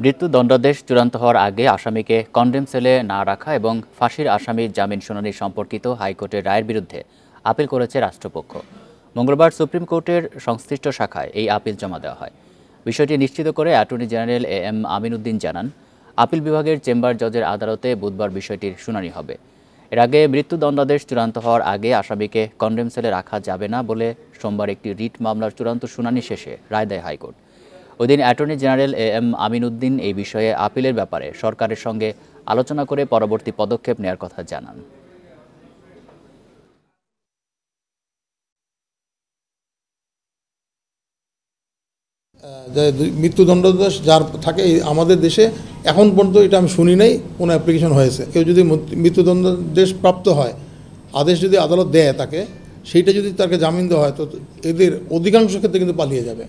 মৃত্যুদণ্ডাদেশ চূড়ান্ত হওয়ার আগে আসামিকে কনডেম সেলে না রাখা এবং ফাঁসির আসামির জামিন শুনানি সম্পর্কিত হাইকোর্টের রায়ের বিরুদ্ধে আপিল করেছে রাষ্ট্রপক্ষ। মঙ্গলবার সুপ্রিম কোর্টের সংশ্লিষ্ট শাখায় এই আপিল জমা দেওয়া হয়। বিষয়টি নিশ্চিত করে attorney general AM Amin Uddin জানান, আপিল বিভাগের চেম্বার জজের আদালতে বুধবার বিষয়টির শুনানি হবে। এর আগে মৃত্যুদণ্ডাদেশ চূড়ান্ত হওয়ার আগে আসামিকে কনডেম সেলে রাখা যাবে না বলে সোমবার একটি রিট মামলার চূড়ান্ত শুনানি শেষে রায় দেয় হাইকোর্ট। ওইদিন attorney general AM Amin Uddin এই বিষয়ে আপিলের ব্যাপারে সরকারের সঙ্গে আলোচনা করে পরবর্তী পদক্ষেপ নেওয়ার কথা জানান। মৃত্যুদণ্ডাদেশ যার থাকে আমাদের দেশে এখন পর্যন্ত এটা আমি শুনি নাই কোনো অ্যাপ্লিকেশন হয়েছে। কেউ যদি মৃত্যুদণ্ডাদেশ প্রাপ্ত হয়, আদেশ যদি আদালত দেয় তাকে, সেইটা যদি তাকে জামিন দেওয়া হয়, তো এদের অধিকাংশ ক্ষেত্রে কিন্তু পালিয়ে যাবে।